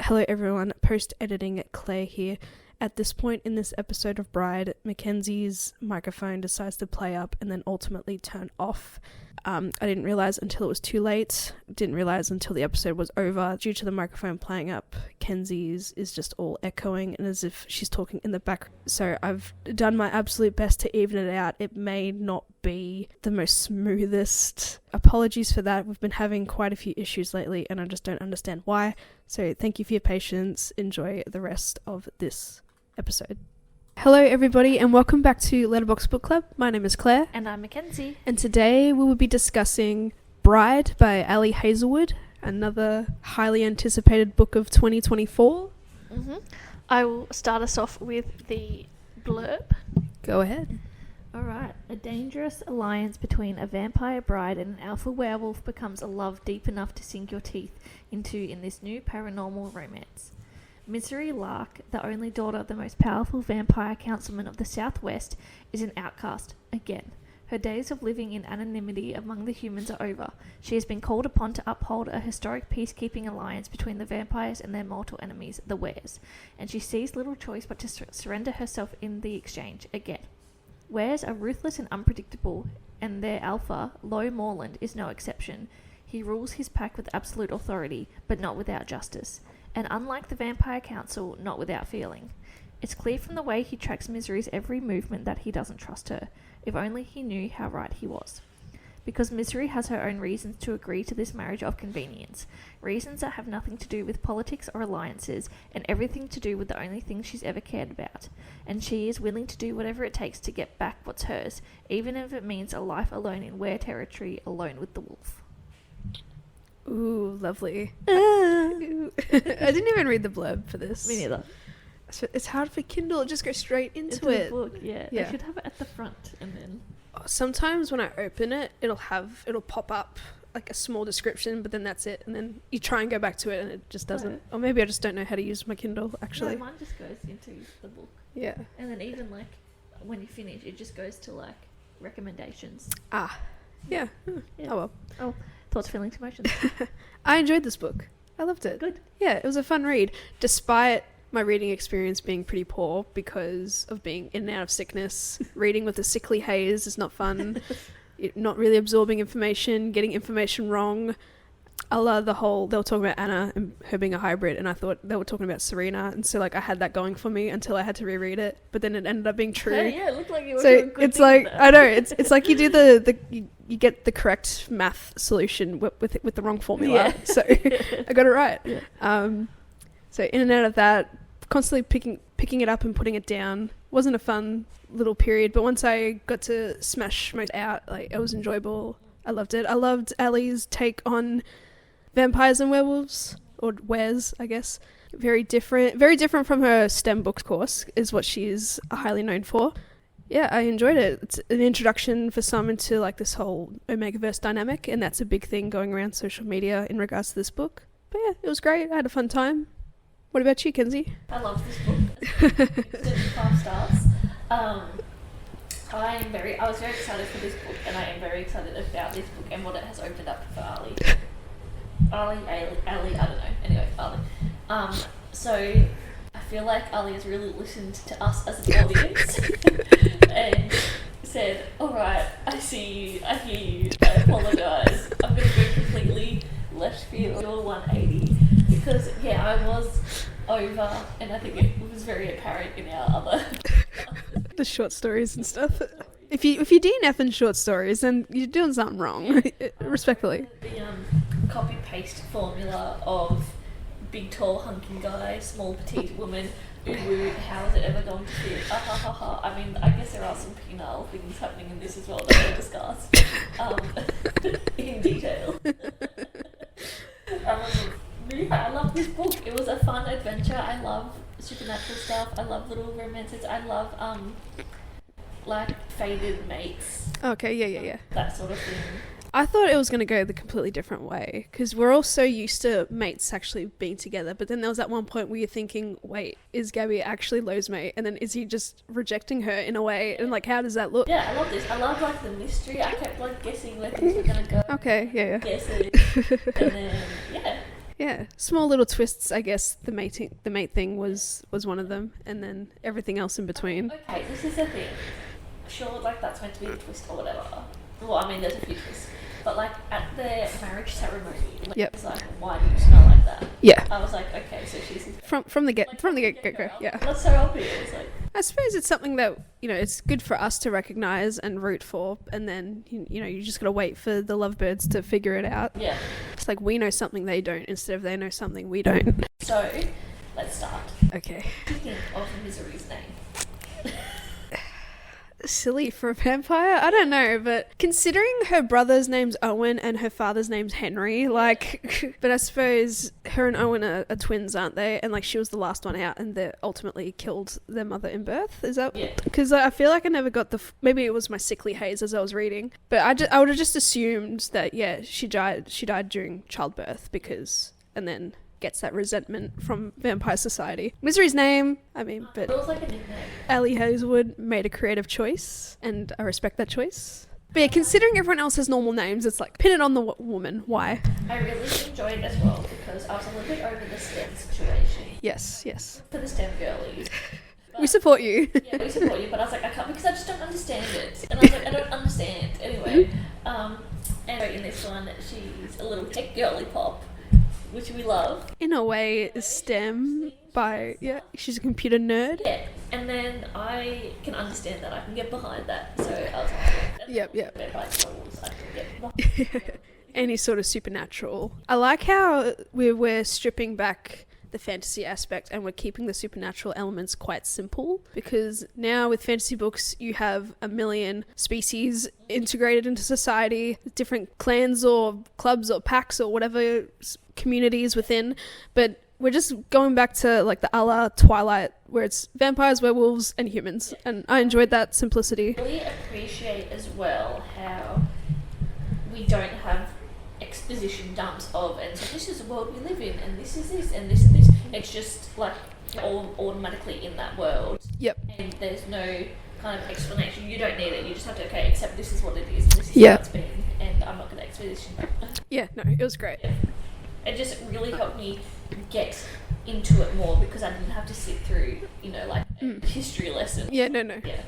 Hello everyone, post-editing Claire here. At this point in this episode of Bride, Mackenzie's microphone decides to play up and then ultimately turn off. I didn't realise until it was too late, didn't realise until the episode was over. Due to the microphone playing up, Kenzie's is just all echoing and as if she's talking in the back. So I've done my absolute best to even it out. It may not be the most smoothest. Apologies for that. We've been having quite a few issues lately and I just don't understand why. So thank you for your patience. Enjoy the rest of this episode. Hello everybody and welcome back to Letterboxd Book Club. My name is Claire. And I'm Mackenzie. And today we will be discussing Bride by Hazelwood, another highly anticipated book of 2024. I will start us off with the blurb. Go ahead. Alright. A dangerous alliance between a vampire bride and an alpha werewolf becomes a love deep enough to sink your teeth into in this new paranormal romance. Misery Lark, the only daughter of the most powerful vampire councilman of the Southwest, is an outcast again. Her days of living in anonymity among the humans are over. She has been called upon to uphold a historic peacekeeping alliance between the vampires and their mortal enemies, the Wares, and she sees little choice but to surrender herself in the exchange again. Wares are ruthless and unpredictable, and their alpha, Lo Morland, is no exception. He rules his pack with absolute authority, but not without justice. And unlike the Vampire Council, not without feeling. It's clear from the way he tracks Misery's every movement that he doesn't trust her. If only he knew how right he was. Because Misery has her own reasons to agree to this marriage of convenience. Reasons that have nothing to do with politics or alliances, and everything to do with the only thing she's ever cared about. And she is willing to do whatever it takes to get back what's hers, even if it means a life alone in Were territory, alone with the wolf. Ooh, lovely. Ooh. I didn't even read the blurb for this. Me neither. So it's hard for Kindle, it just goes straight into the it. Book, yeah. I should have it at the front and then... Sometimes when I open it, it'll pop up like a small description, but then that's it. And then you try and go back to it and it just doesn't. No. Or maybe I just don't know how to use my Kindle, actually. No, mine just goes into the book. Yeah. And then even like when you finish, it just goes to like recommendations. Ah. Yeah. Yeah. Oh well. Oh, thoughts, feelings, emotions. I enjoyed this book. I loved it. Good. Yeah, it was a fun read, despite my reading experience being pretty poor because of being in and out of sickness. Reading with a sickly haze is not fun. Not really absorbing information, getting information wrong. I love the whole, they were talking about Anna and her being a hybrid, and I thought they were talking about Serena, and so like I had that going for me until I had to reread it, but then it ended up being true. Yeah, it looked like you were so doing good it's like, there. I know, it's like you do you get the correct math solution with the wrong formula. Yeah. So I got it right. Yeah. So in and out of that, constantly picking it up and putting it down wasn't a fun little period, but once I got to smash most out, like it was enjoyable. I loved it. I loved Ali's take on vampires and werewolves, or wares, I guess. Very different from her STEM books course, is what she is highly known for. Yeah, I enjoyed it. It's an introduction for some into like this whole Omegaverse dynamic, and that's a big thing going around social media in regards to this book. But yeah, it was great. I had a fun time. What about you, Kenzie? I love this book. It's 5 stars. I was very excited for this book, and I am very excited about this book and what it has opened up for Ali, I don't know. Anyway, Ali. So I feel like Ali has really listened to us as an audience and said, "Alright, I see you, I hear you, I apologise. I'm going to go completely left field or 180 because I was over, and I think it was very apparent in our other the short stories and stuff. If you DNF in short stories, then you're doing something wrong. Respectfully. The copy paste formula of big tall hunking guy, small petite woman. Ooh, how is it ever going to fit? I mean, I guess there are some penile things happening in this as well that we'll discuss in detail. I love this book. It was a fun adventure. I love supernatural stuff. I love little romances. I love like fated mates. Okay, yeah. That sort of thing. I thought it was going to go the completely different way because we're all so used to mates actually being together, but then there was that one point where you're thinking, wait, is Gabby actually Lo's mate? And then is he just rejecting her in a way? And like, how does that look? Yeah, I love this. I love like the mystery. I kept like guessing where things were going to go. Okay, yeah. Guessing. And then, Yeah, small little twists, I guess. The mate thing was one of them, and then everything else in between. Okay, this is the thing. Sure, like that's meant to be a twist or whatever. Well, I mean, there's a few twists. But like at the marriage ceremony, it's like, why do you smell like that? Yeah. I was like, okay, so she's from the get go. Yeah. That's so obvious. Like, I suppose it's something that, you know, it's good for us to recognize and root for, and then you know, you just gotta wait for the lovebirds to figure it out. Yeah. It's like we know something they don't instead of they know something we don't. So let's start. Okay. What do you think of Misery's name? Silly for a vampire? I don't know, but considering her brother's name's Owen and her father's name's Henry, like, but I suppose her and Owen are twins, aren't they? And like she was the last one out and they ultimately killed their mother in birth. Is that? Yeah. Because I feel like I never got maybe it was my sickly haze as I was reading, but I would have just assumed that, yeah, she died during childbirth and then gets that resentment from vampire society. Misery's name, I mean, but It was like a nickname. Ali Hazelwood made a creative choice, and I respect that choice. But yeah, considering everyone else has normal names, it's like, pin it on the woman. Why? I really enjoyed it as well because I was a little bit over the STEM situation. Yes. For the STEM girlies. We support you. Yeah, we support you, but I was like, I can't because I just don't understand it. And I was like, I don't understand. Anyway, and so in this one, she's a little tech girly pop, which we love. In a way, STEM she's a computer nerd. Yeah, and then I can understand that. I can get behind that. So I was like, Yep. I can get behind. Any sort of supernatural. I like how we're stripping back the fantasy aspect and we're keeping the supernatural elements quite simple, because now with fantasy books you have a million species integrated into society, different clans or clubs or packs or whatever communities within, but we're just going back to like the a la Twilight where it's vampires, werewolves and humans, and I enjoyed that simplicity. I really appreciate as well how we don't have exposition dumps of, and so this is the world we live in, and this is this, and this is this. It's just like all automatically in that world. Yep. And there's no kind of explanation. You don't need it. You just have to, accept this is what it is, and this is how it's been, and I'm not going to exposition dump. Yeah, no, it was great. Yeah. It just really helped me get into it more because I didn't have to sit through, a history lesson. Yeah, no. Yeah.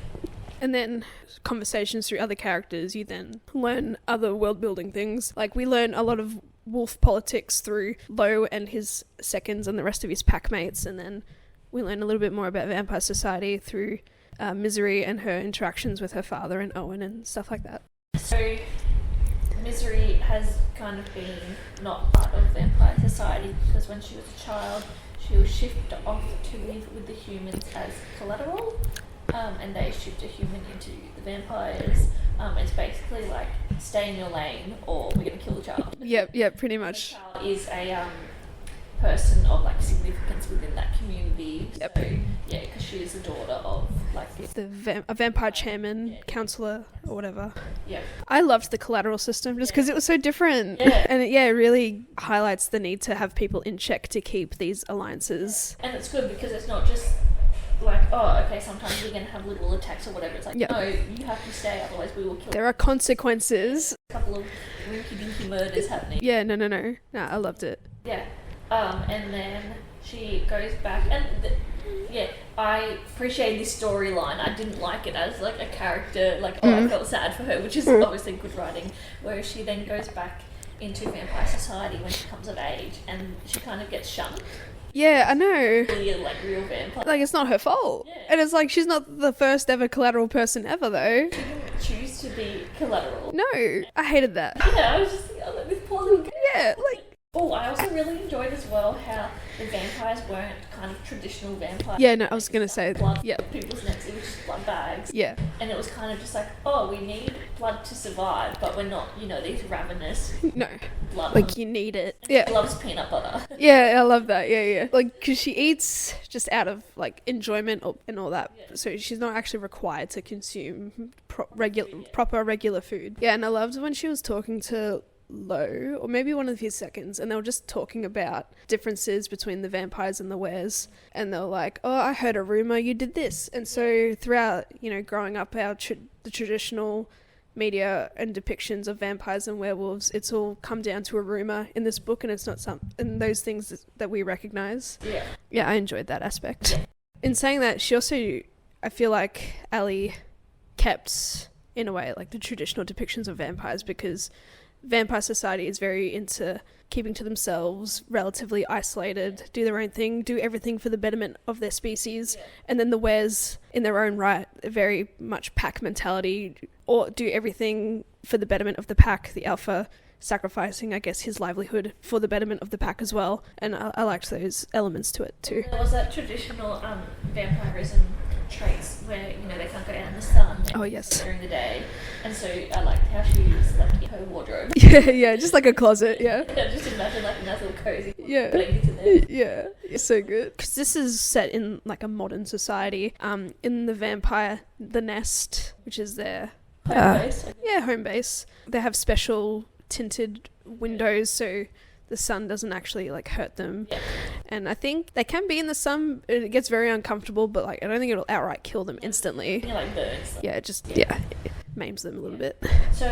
And then conversations through other characters, you then learn other world building things. Like we learn a lot of wolf politics through Lo and his seconds and the rest of his pack mates, and then we learn a little bit more about vampire society through Misery and her interactions with her father and Owen and stuff like that. So Misery has kind of been not part of vampire society because when she was a child she was shifted off to live with the humans as collateral. And they shipped a human into the vampires. It's basically like, stay in your lane or we're going to kill the child. Yep, pretty much. The child is a person of like significance within that community. Yep. So, yeah, because she is the daughter of like a vampire chairman, councillor or whatever. Yeah. I loved the collateral system just because it was so different. Yeah. And it really highlights the need to have people in check to keep these alliances. And it's good because it's not just like, oh, okay, sometimes we're going to have little attacks or whatever. It's like, no, you have to stay, otherwise we will kill you. There are consequences. A couple of rinky-dinky murders happening. Yeah, no. No, I loved it. Yeah. And then she goes back, and I appreciate this storyline. I didn't like it as like a character, like, I felt sad for her, which is obviously good writing, where she then goes back into vampire society when she comes of age, and she kind of gets shunned. Yeah, I know. Really, like, real vampire. Like, it's not her fault. Yeah. And it's like, she's not the first ever collateral person ever, though. She didn't choose to be collateral. No, I hated that. Yeah, I was just thinking, like, this poor little girl. Yeah, like... Oh, I also really enjoyed as well how the vampires weren't kind of traditional vampires. Yeah, no, I was going to say... blood Yeah. people's necks, it was just blood bags. Yeah. And it was kind of just like, oh, we need blood to survive, but we're not, these ravenous No. blood. Like, you need it. And Yeah. She loves peanut butter. Yeah, I love that. Yeah. Like, because she eats just out of, like, enjoyment and all that. Yeah. So she's not actually required to consume proper regular food. Yeah, and I loved when she was talking to Lo, or maybe one of his seconds, and they were just talking about differences between the vampires and the wares, and they were like, oh, I heard a rumour you did this. And so throughout, growing up, the traditional media and depictions of vampires and werewolves, it's all come down to a rumor in this book, and it's not and those things that we recognize. Yeah, I enjoyed that aspect. In saying that, she also, I feel like Ali kept, in a way, like the traditional depictions of vampires, because vampire society is very into keeping to themselves, relatively isolated, do their own thing, do everything for the betterment of their species. And then the Wers, in their own right, very much pack mentality, or do everything for the betterment of the pack, the Alpha sacrificing, I guess, his livelihood for the betterment of the pack as well. And I liked those elements to it too. There was that traditional vampirism traits where, you know, they can't go out in the sun during the day, and so I liked how she used like her wardrobe. Yeah, just like a closet. Yeah, just imagine like a nice little cozy blankets in there. Yeah, it's so good, because this is set in like a modern society. In the Vampyre, the Nest, which is their home base, they have special tinted windows so the sun doesn't actually like hurt them. And I think they can be in the sun, it gets very uncomfortable, but like I don't think it'll outright kill them instantly. It like burns them. It maims them a little bit. So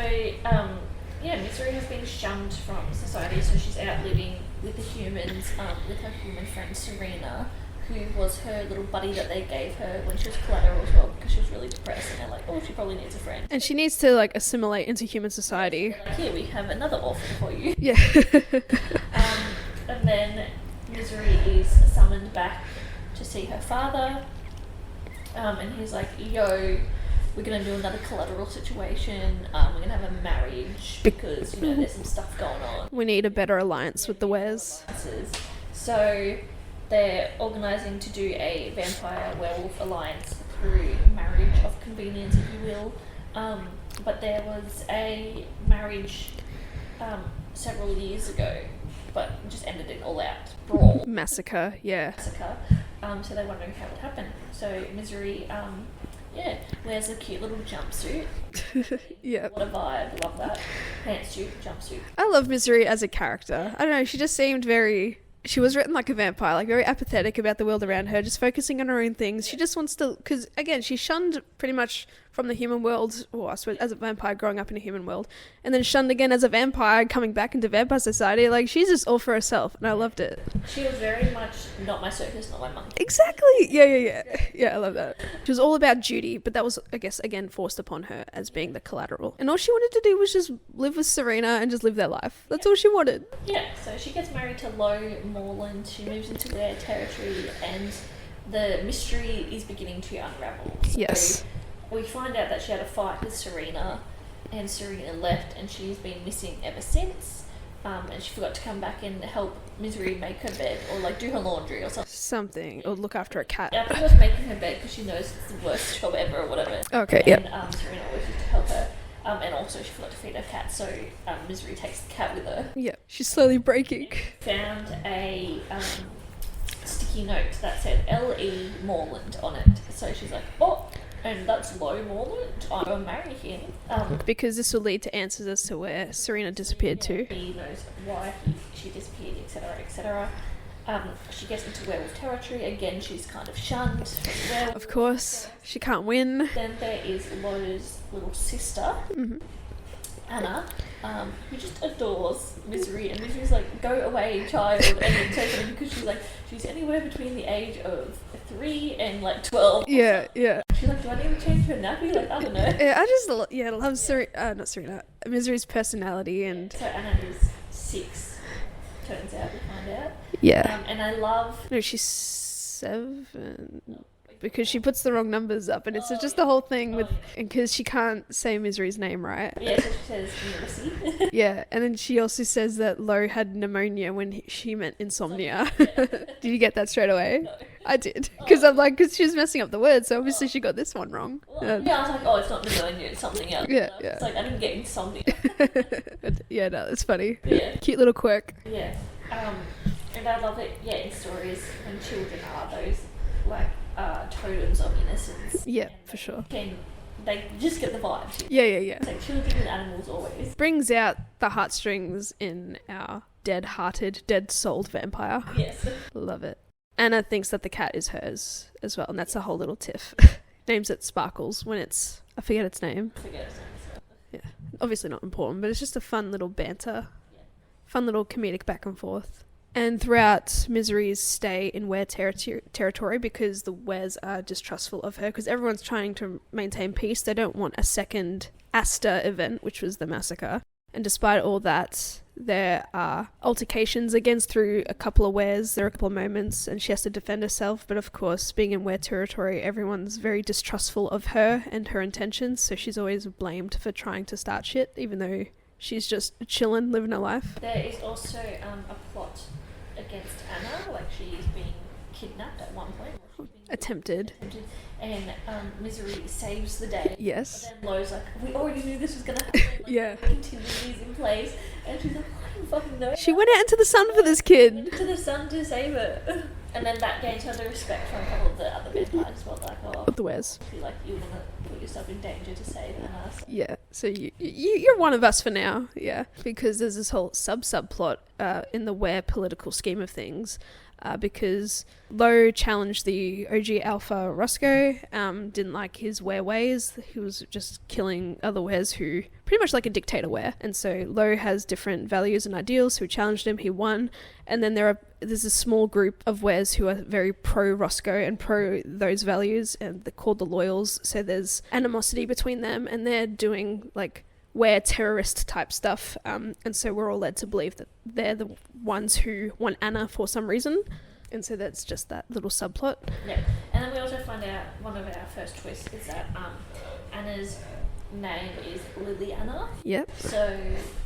Misery has been shunned from society, so she's out living with the humans, with her human friend Serena, who was her little buddy that they gave her when she was collateral as well, because she was really depressed, and they're like, oh, she probably needs a friend. And she needs to like assimilate into human society. So like, here, we have another orphan for you. Yeah. And then Misery is summoned back to see her father, and he's like, yo, we're going to do another collateral situation, we're going to have a marriage, because, you know, there's some stuff going on. We need a better alliance with the Wers. So they're organising to do a vampire werewolf alliance through marriage of convenience, if you will. But there was a marriage several years ago, but just ended in all-out brawl. Massacre. So they're wondering how it happened. So Misery, wears a cute little jumpsuit. What a vibe. Love that. Pantsuit, jumpsuit. I love Misery as a character. I don't know, she just seemed she was written like a vampire, like very apathetic about the world around her, just focusing on her own things. She just wants to, because again, she's shunned pretty much from the human world, or I suppose as a vampire growing up in a human world, and then shunned again as a vampire coming back into vampire society. Like, she's just all for herself, and I loved it. She was very much not my circus, not my monkey. Exactly. Yeah, I love that. She was all about duty, but that was, I guess, again forced upon her as being the collateral, and all she wanted to do was just live with Serena and just live their life. That's all she wanted. So she gets married to Lo Moreland. She moves into their territory, and the mystery is beginning to unravel. So we find out that she had a fight with Serena, and Serena left, and she's been missing ever since. And she forgot to come back and help Misery make her bed, or like do her laundry or something. Or look after a cat. I think it was making her bed because she knows it's the worst job ever or whatever. Okay, and, Serena always used to help her. And also she forgot to feed her cat, so Misery takes the cat with her. Yeah, she's slowly breaking. Found a sticky note that said L.E. Moreland on it. So she's like, oh, and that's Lo Moreland. I will marry him. Because this will lead to answers as to where Serena disappeared to. He knows why she disappeared, etc., etc. She gets into werewolf territory. Again, she's kind of shunned. Of course, she can't win. Then there is Lo's little sister, Anna, who just adores Misery, and Misery's like, go away, child, and then take her because she's anywhere between the age of 3 and like 12. Yeah. She's like, do I need to change her nappy? Like, I don't know. Yeah, I just love not Serena, Misery's personality. And so Anna is 6, turns out, we find out. Yeah. And I love... No, she's 7... because she puts the wrong numbers up, and it's just the whole thing with, because she can't say Misery's name right. Yeah, so she says Mercy. Yeah, and then she also says that Lo had pneumonia when she meant insomnia. Did you get that straight away? No. I did, because she was messing up the words, so obviously she got this one wrong. I was like, oh, it's not pneumonia, it's something else. Yeah. It's like, I didn't get insomnia. Yeah, no, that's funny. Yeah. Cute little quirk. Yeah. And I love it, in stories when children are those, like, totems of innocence. Yeah, for sure. They just get the vibe. Yeah. It's like children and animals always. Brings out the heartstrings in our dead-hearted, dead-souled vampire. Yes. Love it. Anna thinks that the cat is hers as well, and that's a whole little tiff. Names it Sparkles when it's... I forget its name. As well. Yeah. obviously not important, but it's just a fun little banter, fun little comedic back and forth. And throughout Misery's stay in Were territory, because the Weres are distrustful of her, because everyone's trying to maintain peace, they don't want a second Asta event, which was the massacre. And despite all that, there are altercations against through a couple of Weres. There are a couple of moments, and she has to defend herself. But of course, being in Were territory, everyone's very distrustful of her and her intentions, so she's always blamed for trying to start shit, even though she's just chilling, living her life. There is also a plot against Anna, like she's being kidnapped at one point. Attempted. And Misery saves the day. Yes. But then Lo's like, we already knew this was going to happen. Like, yeah. Continuities in place. And she's like, I don't fucking know. She went out into the sun for this kid. Into the sun to save her. And then that gains her the respect from a couple of the other vampires as well. Like, oh, the Weres. Like, you want to put yourself in danger to save Anna. So. Yeah. So you're one of us for now. Yeah. Because there's this whole subplot in the Were political scheme of things. Because Lo challenged the OG Alpha Roscoe, didn't like his Were ways. He was just killing other Weres who pretty much like a dictator Were. And so Lo has different values and ideals, so he challenged him, he won. And then there's a small group of Weres who are very pro Roscoe and pro those values, and they're called the Loyals. So there's animosity between them, and they're doing like Were terrorist type stuff, and so we're all led to believe that they're the ones who want Anna for some reason, and so that's just that little subplot. Yeah, and then we also find out one of our first twists is that Anna's name is Liliana. Yep. So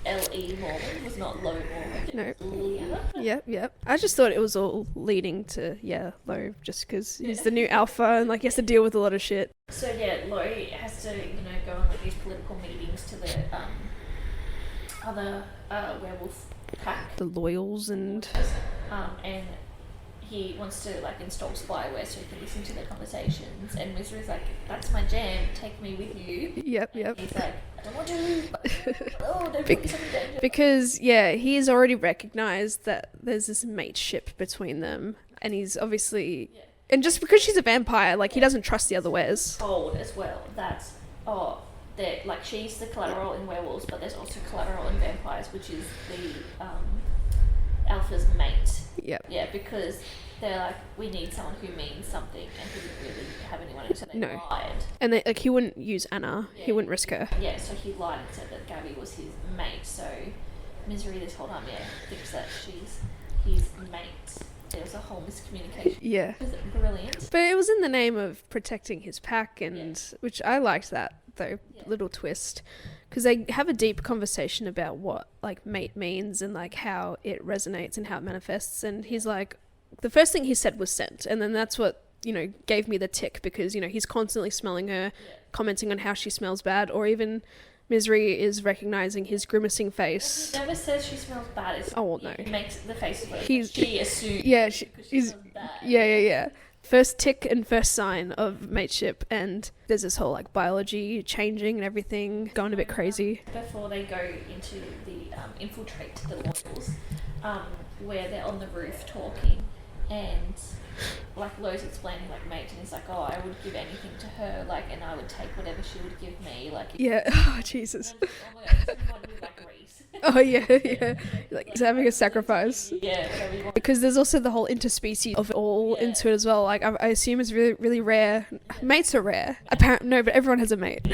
L.E. Mormon was not Lo Mormon. No. Liliana. Yep. I just thought it was all leading to Lo, just because he's the new alpha and like he has to deal with a lot of shit. So Lo has to go on like these political meetings to the other werewolf pack. The Loyals and he wants to like install spyware so he can listen to their conversations, and Misery's like, that's my jam, take me with you. Yep. And he's like, I don't want to. Oh, don't put yourself in danger. Because he's already recognised that there's this mateship between them, and he's obviously and just because she's a vampire, like he doesn't trust the other Weres. Told as well that that like she's the collateral in werewolves, but there's also collateral in vampires, which is the alpha's mate. Yep. Yeah, because they're like, we need someone who means something, and he didn't really have anyone, so they lied. And he wouldn't use Anna. Yeah. He wouldn't risk her. Yeah, so he lied and said that Gabby was his mate. So Misery this whole time, thinks that she's his mate. There was a whole miscommunication. Yeah. Was brilliant? But it was in the name of protecting his pack, and which I liked that though little twist, because they have a deep conversation about what like mate means and like how it resonates and how it manifests. And he's like, the first thing he said was scent, and then that's what gave me the tick, because he's constantly smelling her, commenting on how she smells bad, or even Misery is recognizing his grimacing face. He never says she smells bad. No. He makes the face of she assumes. Yeah, she smells bad. Yeah. First tick and first sign of mateship, and there's this whole like biology changing and everything going a bit crazy. Before they go into the infiltrate the Loyals, where they're on the roof talking, and like Lo's explaining like mate, and he's like, oh, I would give anything to her, like, and I would take whatever she would give me, like. Oh Jesus. And oh my god, it's reminded me of like Reese. Oh yeah. Like he's having a sacrifice. Yeah, whatever you want. Because there's also the whole interspecies of it all into it as well. Like I assume it's really, really rare. Mates are rare. Apparently, no, but everyone has a mate.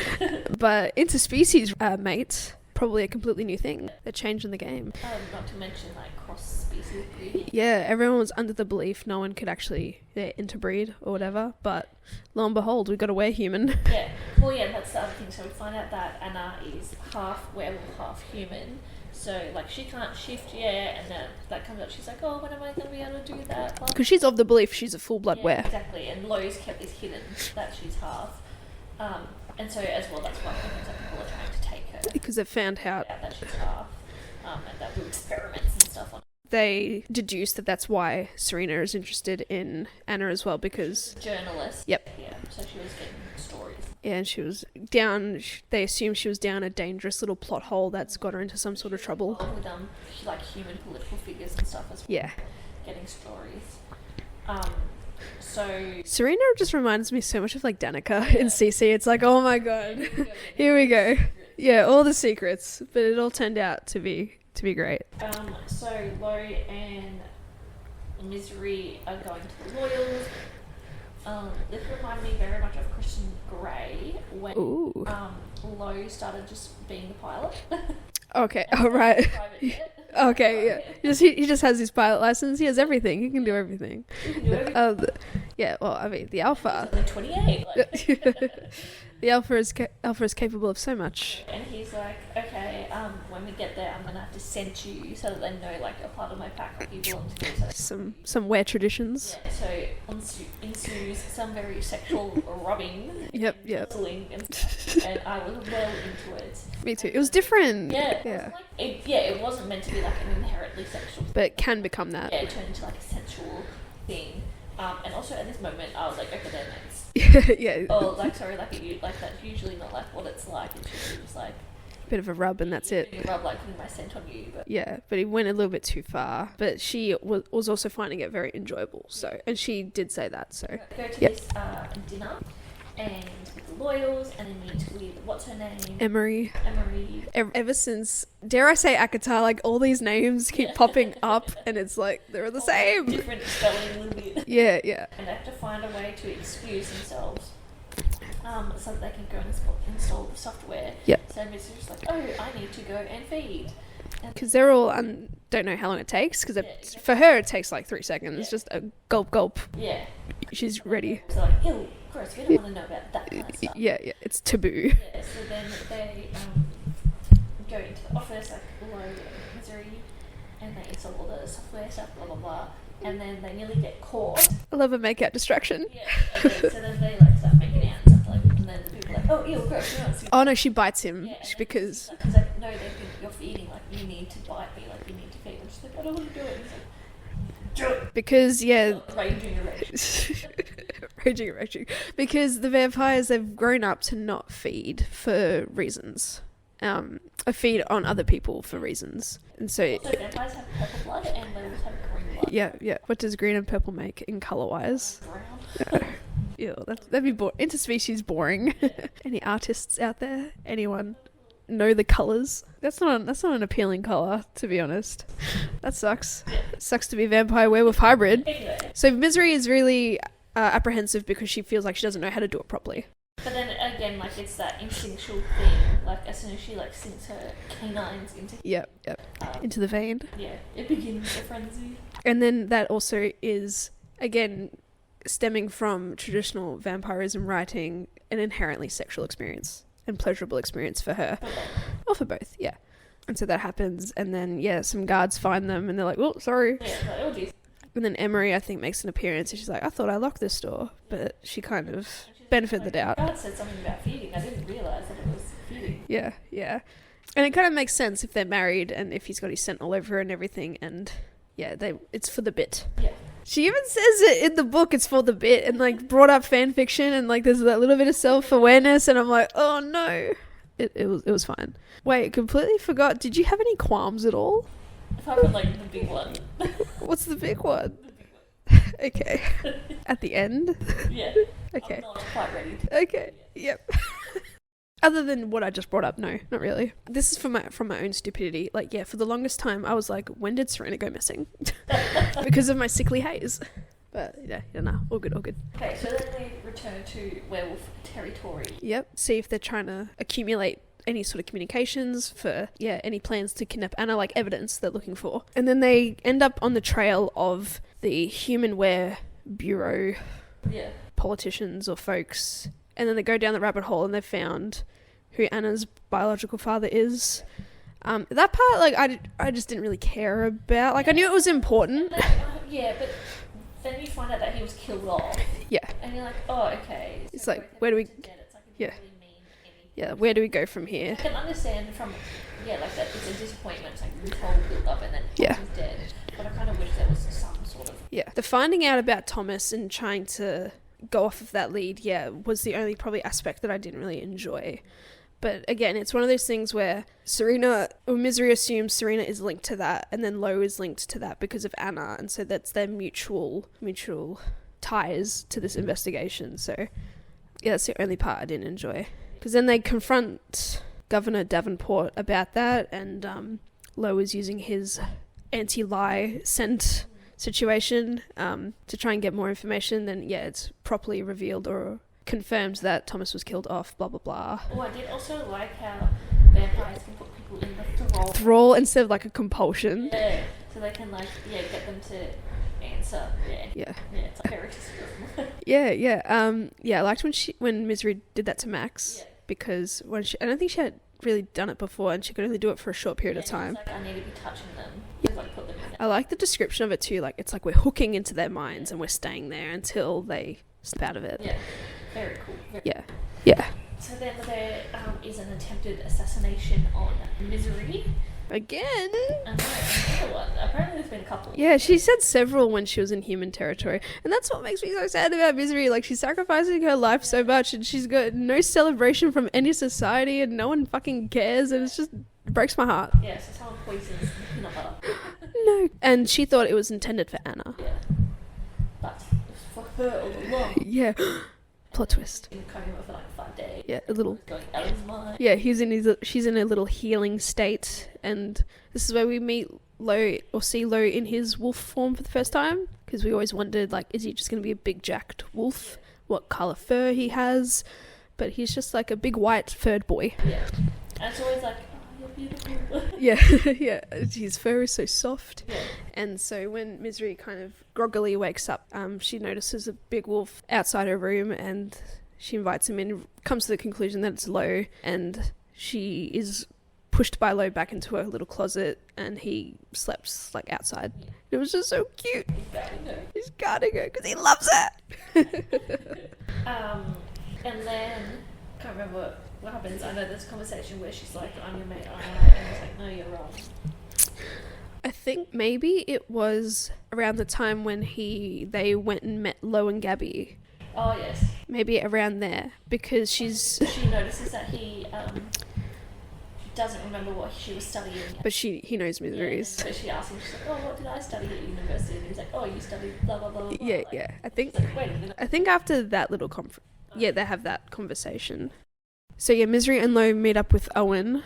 But interspecies mates, probably a completely new thing. They're changing the game. Not to mention like cross-species breeding. Yeah, everyone was under the belief no one could actually interbreed or whatever. But lo and behold, we got a were-human. Yeah. Well, yeah, that's the other thing. So we find out that Anna is half werewolf, half human. So, like, she can't shift yet, and then that comes up. She's like, oh, when am I going to be able to do that? Because she's of the belief she's a full-blood were. Exactly, and Lo's kept this hidden, that she's half. And so, as well, that's why people are trying to take her. Because they've found out that she's half, and that do experiments and stuff on her. They deduce that that's why Serena is interested in Anna as well, because... Journalist. Yep. Yeah, so she was getting stories. Yeah, and she was down, they assume she was down a dangerous little plot hole that's got her into some sort of trouble. With like human political figures and stuff as well. Yeah. Getting stories. So... Serena just reminds me so much of like Danica in CC. It's like, oh my god, here we go. Yeah, all the secrets, but it all turned out to be great. So Lo and Misery are going to the Loyals. This reminded me very much of Christian Grey when Lo started just being the pilot. Okay, all right. Okay, yeah. He just has his pilot license. He has everything. He can do everything. Yeah, well, I mean, the Alpha. He's only 28. The Alpha is capable of so much. And he's like, okay, when we get there, I'm gonna have to send you so that they know, like, a part of my pack that you belong to. So some weird traditions. Yeah, so ensues some very sexual rubbing. Yep. And stuff, and I was well into it. Me too. It was different. Yeah. It wasn't meant to be like an inherently sexual thing. But it can become that. Yeah, it turned into like a sensual thing. And also at this moment, I was like, okay, they're nice. Yeah. Oh, like, sorry, like, that's usually not like what it's like. It's just like a bit of a rub and that's it. You rub, like, putting my scent on you. But yeah, but he went a little bit too far. But she was also finding it very enjoyable. So, and she did say that. So go to this dinner and with the Loyals, and then meet with, what's her name? Emery. Ever since, dare I say, Akata, like, all these names keep popping up, and it's like, they're the same. Different spelling, a little bit. Yeah. And they have to find a way to excuse themselves so that they can go and install the software. Yep. So Miss is just like, oh, I need to go and feed. Because they're all, don't know how long it takes, because for her it takes like 3 seconds. It's just a gulp. Yeah. She's ready. So like, ew, gross, we don't want to know about that kind of stuff. Yeah, it's taboo. Yeah, so then they go into the office, like, Lo and Misery, and they install all the software stuff, blah, blah, blah. And then they nearly get caught. I love a make-out distraction. Yeah, so then they, like, start making out and stuff, like, and then the people are like, oh, ew, gross, no. Oh, no, she bites him, Yeah, because... Because, like, no, they think you're feeding, like, you need to bite me, like, you need to feed. I'm just like, I don't want to do it. And he's like, do it. Because, yeah... Raging erection. Raging erection. Because the vampires, they've grown up to not feed for reasons. Feed on other people for reasons. And so... Also, vampires have purple blood, and they always have green blood. Yeah. What does green and purple make in colour-wise? Brown. Ew, that'd be interspecies boring. Any artists out there? Anyone know the colours? That's not an appealing colour, to be honest. That sucks. It sucks to be vampire werewolf hybrid. Anyway. So Misery is really apprehensive because she feels like she doesn't know how to do it properly. But then again, like, it's that instinctual thing. Like, as soon as she, like, sinks her canines into... Yep. Into the vein. Yeah, it begins a frenzy. And then that also is, again, stemming from traditional vampirism writing, an inherently sexual experience and pleasurable experience for her. Or for both, yeah. And so that happens, and then, some guards find them, and they're like, oh, sorry. Yeah, like, oh, geez. And then Emery, I think, makes an appearance, and she's like, I thought I locked this door. But she kind of benefit the doubt. God said something about feeding. I didn't realise that it was feeding. Yeah. And it kind of makes sense if they're married, and if he's got his scent all over her and everything, and, it's for the bit. Yeah. She even says it in the book, it's for the bit, and, like, brought up fan fiction, and, like, there's that little bit of self-awareness, and I'm like, oh, no. It was fine. Wait, completely forgot. Did you have any qualms at all? Apart from, like, the big one. What's the big one? Okay. At the end? Yeah. Okay. I'm not quite ready to. Okay. Yep. Other than what I just brought up, no, not really. This is from my own stupidity. Like, for the longest time, I was like, when did Serena go missing? Because of my sickly haze. But, all good. Okay, so then we return to werewolf territory. Yep. See if they're trying to accumulate any sort of communications for, any plans to kidnap Anna, like evidence they're looking for. And then they end up on the trail of the Humanware Bureau politicians or folks. And then they go down the rabbit hole and they've found who Anna's biological father is. That part, like, I just didn't really care about. Like, I knew it was important. But then you find out that he was killed off. Yeah. And you're like, oh, okay. So it's like, where do we... where do we go from here? I can understand from, like, that it's a disappointment. It's like, this whole build up and then he's dead. But I kind of wish there was some sort of... Yeah. The finding out about Thomas and trying to go off of that lead, was the only probably aspect that I didn't really enjoy. But again, it's one of those things where Misery assumes Serena is linked to that, and then Lo is linked to that because of Anna, and so that's their mutual ties to this investigation. So, that's the only part I didn't enjoy. Because then they confront Governor Davenport about that, and Lowe is using his anti-lie scent situation to try and get more information. Then it's properly revealed or confirmed that Thomas was killed off, blah blah blah. Oh, I did also like how vampires can put people in the thrall instead of like a compulsion. Yeah, so they can like get them to answer. Yeah, it's like very I liked when Misery did that to Max, because I don't think she had really done it before, and she could only do it for a short period of time. It's like, I need to be touching them. Like, put them in. I like the description of it too. Like, it's like we're hooking into their minds and we're staying there until they snap out of it. Yeah, very cool. Yeah. So then there is an attempted assassination on Misery. Again? I know, another one. Apparently there's been a couple. Yeah, she said several when she was in human territory. And that's what makes me so sad about Misery. Like, she's sacrificing her life so much, and she's got no celebration from any society, and no one fucking cares, and it breaks my heart. Yeah, so someone poisons peanut butter. No. And she thought it was intended for Anna. Yeah. But for her all along. Yeah. Plot twist. In a coma for like 5 days. Yeah, a little. Going out of his mind. Yeah, she's in a little healing state, and this is where we meet Lowe, or see Lowe in his wolf form for the first time, because we always wondered, like, is he just going to be a big jacked wolf? What colour fur he has? But he's just like a big white furred boy. Yeah. And it's always like, oh, you're beautiful. Yeah. His fur is so soft. Yeah. And so when Misery kind of groggily wakes up, she notices a big wolf outside her room, and she invites him in, comes to the conclusion that it's Lowe, and she is pushed by Lowe back into her little closet, and he slept like outside. It was just so cute. He's guarding her because he loves it. And then can't remember what happens. I know there's a conversation where she's like, I'm your mate, and he's like, no, you're wrong. I think maybe it was around the time when they went and met Lowe and Gabby. Oh yes. Maybe around there, because she notices that he doesn't remember what she was studying. But he knows Misery's. So she asks him, she's like, oh, what did I study at university? And he's like, oh, you studied blah blah blah blah. Yeah, like, yeah. I think like, wait a minute. I think after that little they have that conversation. So yeah, Misery and Lowe meet up with Owen.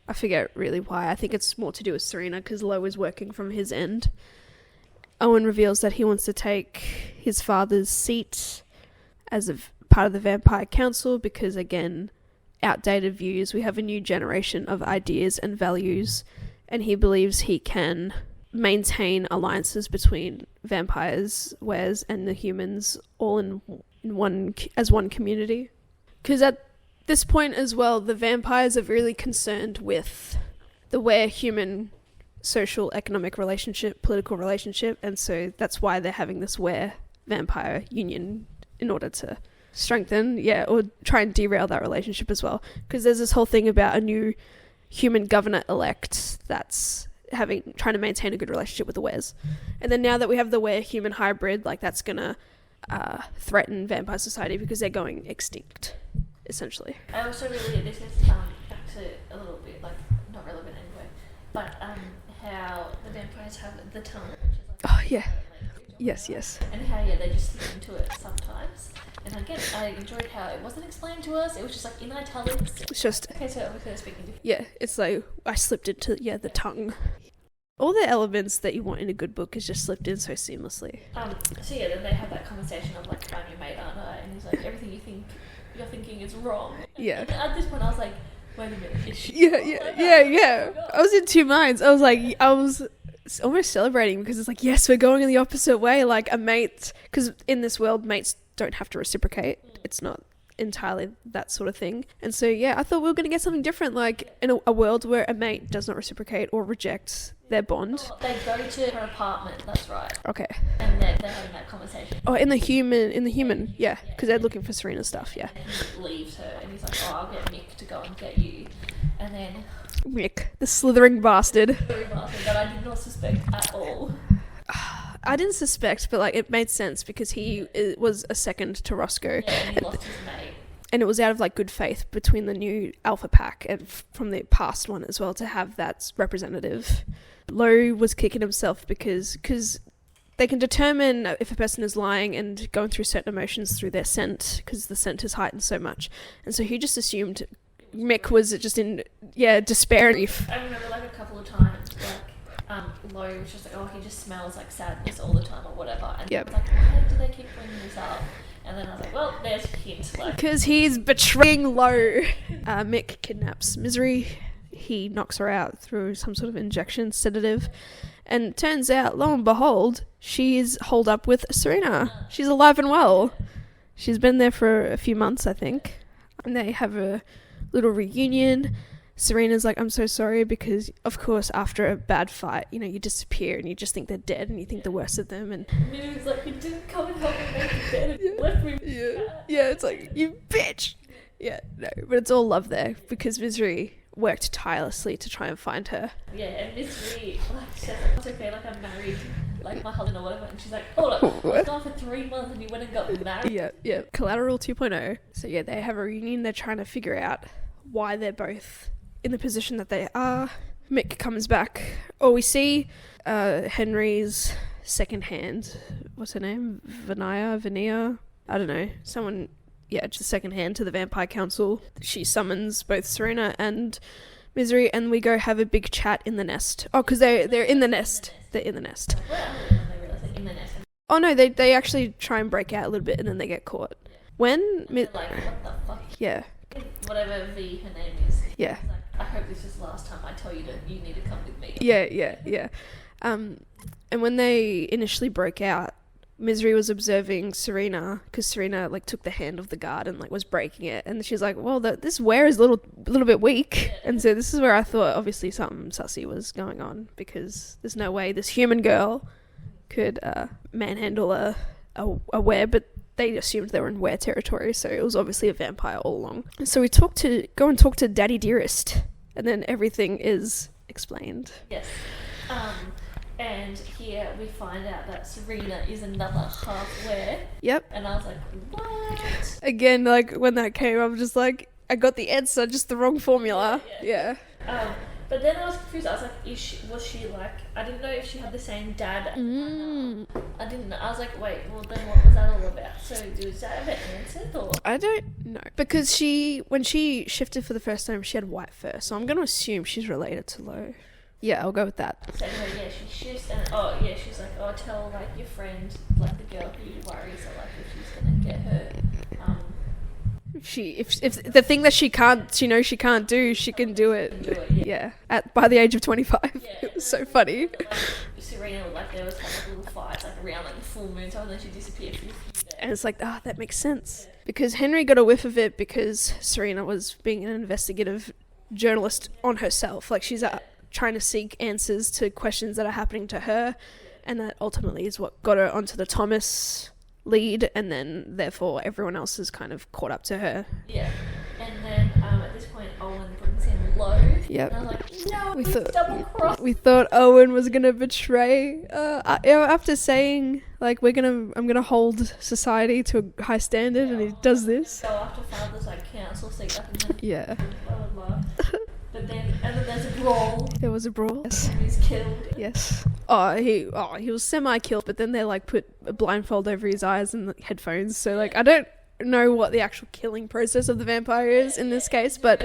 I forget really why. I think it's more to do with Serena, because Lowe is working from his end. Owen reveals that he wants to take his father's seat as a part of the Vampire Council, because again, outdated views. We have a new generation of ideas and values, and he believes he can maintain alliances between vampires, wares, and the humans all in one community. Because at this point as well, the vampires are really concerned with the were-human social, economic relationship, political relationship, and so that's why they're having this were-vampire union in order to strengthen, or try and derail that relationship as well. Because there's this whole thing about a new human governor-elect that's trying to maintain a good relationship with the wares. And then now that we have the were-human hybrid, like, that's gonna threaten vampire society because they're going extinct, essentially. I also this is back to a little bit, like, not relevant anyway, but how the vampires have the tongue, which is like, oh yeah, yes, and how they just slip into it sometimes. And again, I enjoyed how it wasn't explained to us. It was just like in italics. It's just okay. So we're speaking to it's like I slipped into the tongue. All the elements that you want in a good book is just slipped in so seamlessly. So then they have that conversation of like, I'm your mate, aren't I? And he's like, everything you're thinking is wrong. Yeah. And at this point, I was like, wait a minute. Is she Yeah. I was in two minds. I was almost celebrating, because it's like, yes, we're going in the opposite way. Like a mate, because in this world, mates don't have to reciprocate. It's not entirely that sort of thing. And so I thought we were going to get something different, like in a world where a mate does not reciprocate or reject their bond. They go to her apartment, that's right. Okay. And they're having that conversation. Oh, in the human, yeah, because they're looking for Serena's stuff, yeah. And he leaves her, and he's like, oh, I'll get Mick to go and get you. And then Mick, the slithering bastard. That I did not suspect at all. I didn't suspect, but like it made sense, because he was a second to Roscoe. Yeah, and he lost his mate. And it was out of like good faith between the new Alpha Pack and from the past one as well to have that representative. Lowe was kicking himself because they can determine if a person is lying and going through certain emotions through their scent, because the scent is heightened so much. And so he just assumed Mick was just in despair. I remember like a couple of times Lo was just like, oh, he just smells like sadness all the time or whatever, and I was like, why do they keep bringing this up? And then I was like, well, there's a hint, like, because he's betraying Lo. Mick kidnaps Misery. He knocks her out through some sort of injection sedative, and turns out, lo and behold, she's holed up with Serena. She's alive and well. She's been there for a few months, I think, and they have a little reunion. Serena's like, I'm so sorry, because of course after a bad fight, you know, you disappear and you just think they're dead and you think the worst of them. And Minu's like, you didn't come and help me make the bed and you left me. Yeah, it's like, you bitch. Yeah, no, but it's all love there, because Misery worked tirelessly to try and find her. Yeah, and Misery, like, she says, it's okay, like, I'm married, like, my husband or whatever, and she's like, oh, look, I was gone for 3 months and you went and got married. Yeah, Collateral 2.0. So yeah, they have a reunion. They're trying to figure out why they're both in the position that they are. Mick comes back, or we see Henry's second hand, what's her name, Vania, I don't know, someone, just second hand to the Vampire Council. She summons both Serena and Misery, and we go have a big chat in the nest. Oh, because they're in the nest. They're in the nest. Oh no, they actually try and break out a little bit and then they get caught. When like, what the fuck? Yeah. Whatever V her name is. Yeah. Like, I hope this is the last time I tell you you need to come with me. Yeah. And when they initially broke out, Misery was observing Serena, because Serena like took the hand of the guard and like was breaking it, and she's like, well, this wear is a little bit weak. Yeah. And so this is where I thought obviously something sussy was going on, because there's no way this human girl could manhandle a wear, but they assumed they were in were territory, so it was obviously a vampire all along. So we go and talk to Daddy Dearest, and then everything is explained. Yes. And here we find out that Serena is another half were. Yep. And I was like, what? Again, like, when that came, I was just like, I got the answer, just the wrong formula. Yeah. But then I was confused. I was like, was she like, I didn't know if she had the same dad. I didn't know. I was like, wait, well then what was that all about? So was that ever answered, or? I don't know. Because when she shifted for the first time, she had white fur. So I'm going to assume she's related to Lo. Yeah, I'll go with that. So anyway, she shifts and, she's like, oh, tell like your friend, like the girl who you worry, so like if she's going to get her, if the thing that she knows she can't do, she can do it. By the age of 25. It was so funny. Serena, like, there was like a little fight like around like the full moon time, and then she disappeared for a few days. And it's like, that makes sense. Because Henry got a whiff of it, because Serena was being an investigative journalist on herself. Like, she's trying to seek answers to questions that are happening to her, and that ultimately is what got her onto the Thomas lead, and then therefore everyone else is kind of caught up to her. Yeah. And then at this point Owen brings in Lo. Yep. And I'm like, no, we thought Owen was gonna betray after saying like I'm gonna hold society to a high standard, and he does this. Go after father's like council seat up in the blah blah blah. But then there's a brawl. There was a brawl. Yes. He was killed. Yes. He was semi-killed, but then they like put a blindfold over his eyes and the headphones. So like I don't know what the actual killing process of the vampire is in this case, but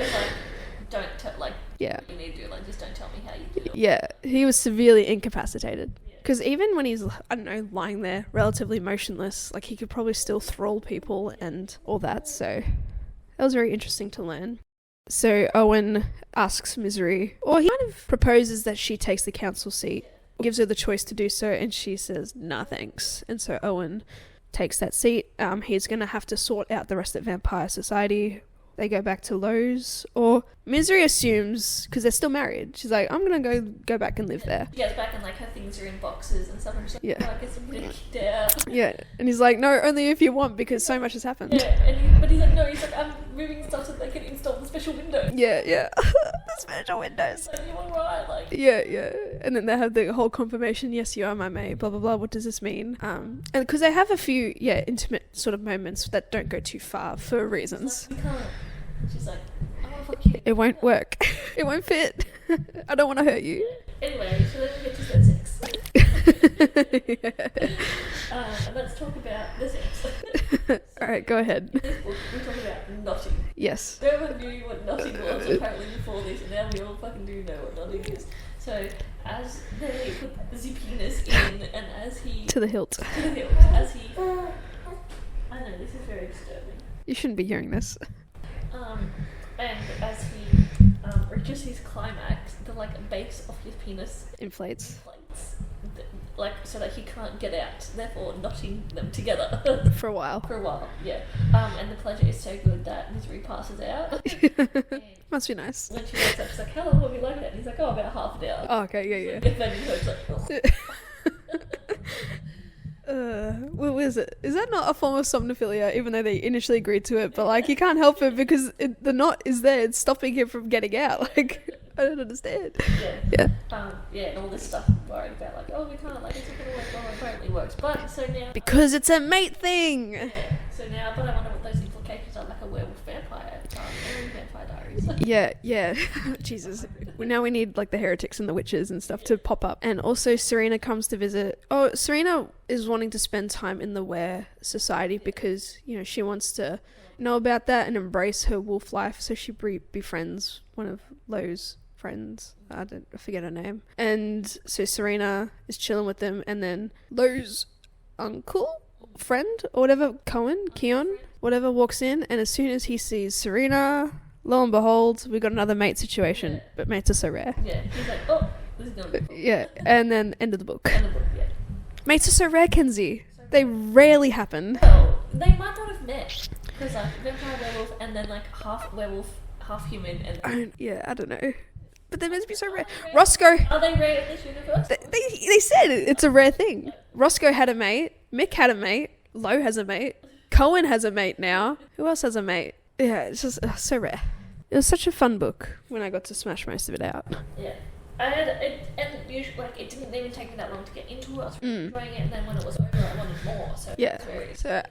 don't tell you need to do just don't tell me how you do it. Yeah, he was severely incapacitated. Because even when he's, I don't know, lying there relatively motionless, like he could probably still thrall people and all that. So that was very interesting to learn. So Owen asks Misery, or he kind of proposes that she takes the council seat, gives her the choice to do so, and she says, nah, thanks. And so Owen takes that seat. He's going to have to sort out the rest of Vampire Society. They go back to Lowe's, or Misery assumes, because they're still married, she's like, I'm going to go back and live there. She goes back and like her things are in boxes and stuff, and she's like, I guess I'm going to kick out. Yeah, and he's like, no, only if you want, because so much has happened. Yeah, but he's like, no, I'm moving stuff so they can install the special windows. Yeah. The special windows. Like, you're right, Yeah. And then they have the whole confirmation, yes, you are my mate, blah, blah, blah, what does this mean? And because they have a few, intimate sort of moments that don't go too far for reasons. Like, we can't. She's like, I want to fuck you. It won't work. It won't fit. I don't want to hurt you. Anyway, so let's get to sex. Let's talk about the sex. Alright, go ahead. In this book, we talk about knotting. Yes. No one knew what nutting was apparently before this, and now we all fucking do know what nutting is. So as they put the penis in, and as he To the hilt. as he, I know this is very disturbing. You shouldn't be hearing this. And as he reaches his climax, the base of his penis Inflates. So that he can't get out, therefore knotting them together For a while. yeah. And the pleasure is so good that Misery passes out. Must be nice. When she wakes up, she's like, "How long will we like that?" And he's like, "Oh, about half an hour." Oh, okay, yeah. And then he's like, What is it? Is that not a form of somnophilia, even though they initially agreed to it? But, you can't help it because the knot is there. It's stopping him from getting out. I don't understand. Yeah. And all this stuff I'm worried about, we can't, it's not going to work. Well, it apparently works. But, so now... Because it's a mate thing! Yeah. So now, but I wonder what those implications are, a werewolf vampire, Vampire Diaries. Yeah. Jesus. Now we need, the heretics and the witches and stuff to pop up. And also Serena comes to visit. Oh, Serena is wanting to spend time in the Were Society because, she wants to know about that and embrace her wolf life. So she befriends one of Lo's friends. I forget her name. And so Serena is chilling with them, and then Lo's friend or whatever, Keon, whatever, walks in, and as soon as he sees Serena, lo and behold, we got another mate situation. Yeah. But mates are so rare. Yeah, he's like, oh, this is gonna be cool. Yeah, and then end of the book. Yeah. Mates are so rare, Kenzie. They rarely happen. Well, they might not have met. Because vampire werewolf and then half werewolf, half human, and I don't know. But they're meant to be so rare. Roscoe. Are they rare in this universe? They said it's a rare thing. Roscoe had a mate. Mick had a mate. Lo has a mate. Cohen has a mate now. Who else has a mate? Yeah, it's just so rare. It was such a fun book when I got to smash most of it out. Yeah. And usually, it didn't even take me that long to get into it. I was really enjoying it, and then when it was over, I wanted more. So yeah. So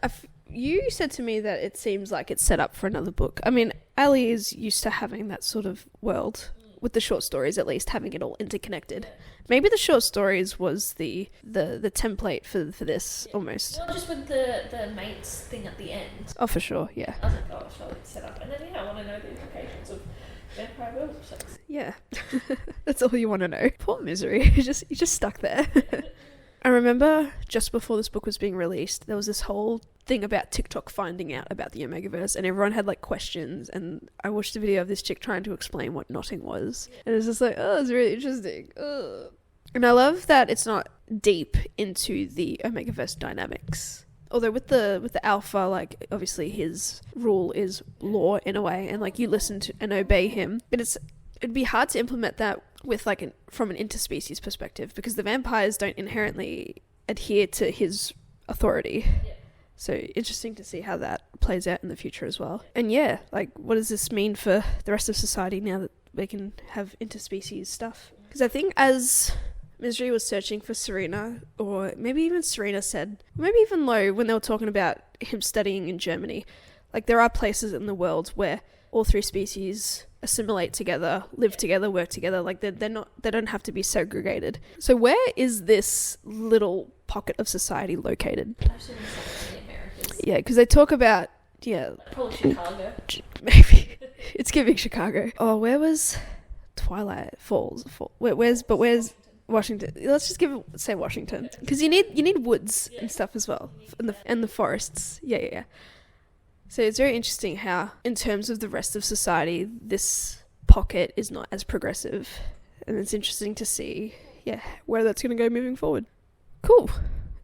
you said to me that it seems like it's set up for another book. I mean, Ali is used to having that sort of world with the short stories, at least having it all interconnected. Yeah. Maybe the short stories was the template for this almost. Well, just with the mates thing at the end. Oh, for sure, yeah. I was like, oh, sure, it's set up, and then I want to know the implications of vampire werewolf sex. Yeah, that's all you want to know. Poor Misery, you're just stuck there. I remember just before this book was being released, there was this whole thing about TikTok finding out about the Omegaverse, and everyone had questions, and I watched a video of this chick trying to explain what knotting was, and it was just it's really interesting. Ugh. And I love that it's not deep into the Omegaverse dynamics. Although with the Alpha, obviously his rule is law in a way, and you listen to and obey him, but it'd be hard to implement that with from an interspecies perspective, because the vampires don't inherently adhere to his authority. Yeah. So interesting to see how that plays out in the future as well. And yeah, what does this mean for the rest of society now that we can have interspecies stuff? Because I think as Misery was searching for Serena, or maybe even Serena said, maybe even Lo, when they were talking about him studying in Germany, there are places in the world where all three species assimilate together, live together, work together. They don't have to be segregated. So where is this little pocket of society located? I've seen this in the Americas. Yeah, because they talk about, probably Chicago. Maybe. It's giving Chicago. Oh, where was Twilight Falls? Where's Washington? Let's just say Washington, because you need woods and stuff as well, and the forests. Yeah. So it's very interesting how, in terms of the rest of society, this pocket is not as progressive, and it's interesting to see, where that's going to go moving forward. Cool.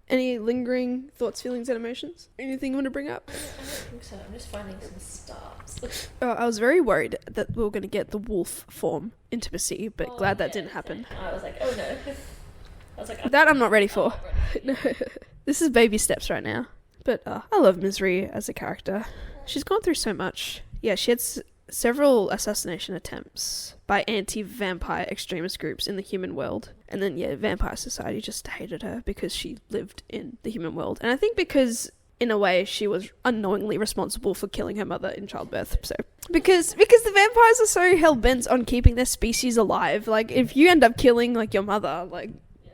Any lingering thoughts, feelings, and emotions? Anything you want to bring up? I don't think so. I'm just finding some stars. I was very worried that we were going to get the wolf form intimacy, but glad that didn't happen. I was like, oh no. I was like, that I'm not ready for. No. This is baby steps right now. But I love Misery as a character. She's gone through so much. Yeah, she had several assassination attempts by anti-vampire extremist groups in the human world. And then, Vampire Society just hated her because she lived in the human world. And I think because, in a way, she was unknowingly responsible for killing her mother in childbirth. So because the vampires are so hell-bent on keeping their species alive. If you end up killing, your mother,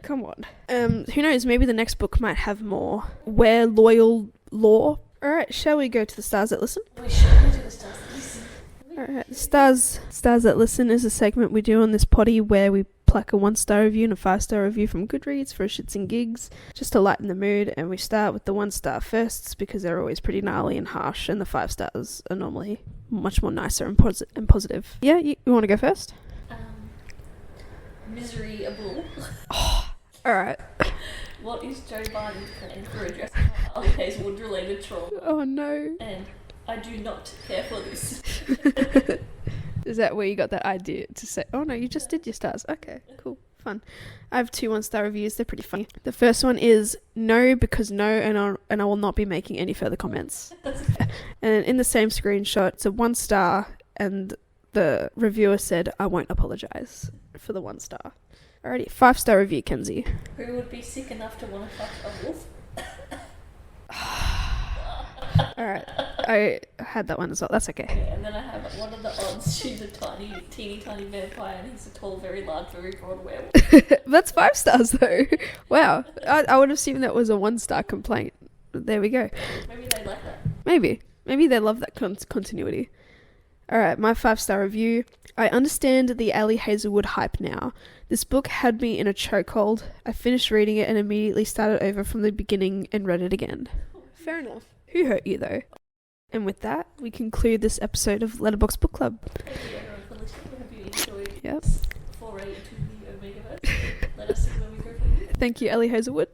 come on. Who knows, maybe the next book might have more loyal lore. Alright, shall we go to the stars that listen? We should go to the stars that listen. Alright, Stars That Listen is a segment we do on this potty where we pluck a 1-star review and a 5-star review from Goodreads for shits and gigs, just to lighten the mood, and we start with the 1-star firsts because they're always pretty gnarly and harsh, and the 5 stars are normally much more nicer and positive. Yeah, you want to go first? Miserable. Alright. What is Joe Biden's plan for addressing Ali Hazelwood related trauma? Oh no. And I do not care for this. Is that where you got that idea to say, oh no, you just did your stars? Okay, cool, fun. I have 2 1-star reviews, they're pretty funny. The first one is no, because no, and I will not be making any further comments. And in the same screenshot, it's a 1 star, and the reviewer said, I won't apologise for the 1 star. Alrighty, 5-star review, Kenzie. Who would be sick enough to want to fuck a wolf? Alright, I had that one as well, that's okay. Yeah, and then I have what are the odds she's a teeny tiny vampire and he's a tall, very large, very broad werewolf. That's 5 stars though. Wow, I would assume that was a 1-star complaint. There we go. Maybe they like that. Maybe they love that continuity. Alright, my 5-star review. I understand the Ali Hazelwood hype now. This book had me in a chokehold. I finished reading it and immediately started over from the beginning and read it again. Fair enough. Who hurt you though? And with that, we conclude this episode of Letterboxd Book Club. Thank you everyone for listening. Hope you enjoyed Yep. this foray into the Omegaverse. Let us see where we go from here. Thank you, Ali Hazelwood.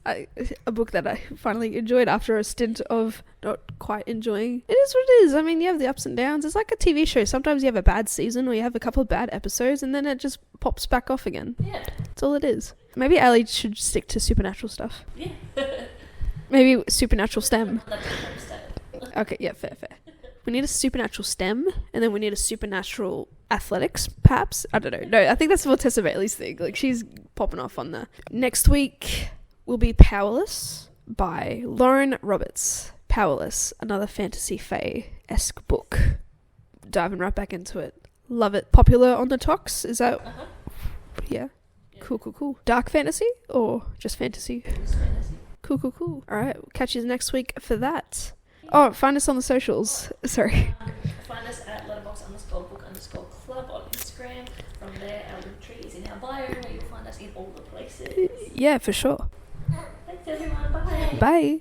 A book that I finally enjoyed after a stint of not quite enjoying. It is what it is. I mean, you have the ups and downs. It's like a TV show. Sometimes you have a bad season or you have a couple of bad episodes and then it just pops back off again. Yeah. That's all it is. Maybe Ali should stick to supernatural stuff. Yeah. Maybe supernatural STEM. That's the style. Okay, yeah, fair. We need a supernatural STEM, and then we need a supernatural athletics, perhaps. I don't know. No, I think that's what Tessa Bailey's thing. Like, she's popping off on that. Next week will be Powerless by Lauren Roberts. Powerless, another fantasy fae-esque book. Diving right back into it. Love it. Popular on the Tox? Is that... Uh-huh. Yeah. Cool. Dark fantasy or just fantasy? Just fantasy. Cool. Alright, we'll catch you next week for that. Oh, find us on the socials. Sorry. Find us at letterboxbook_club on Instagram. From there, our link tree is in our bio, where you'll find us in all the places. Yeah, for sure. Thanks everyone. Bye. Bye.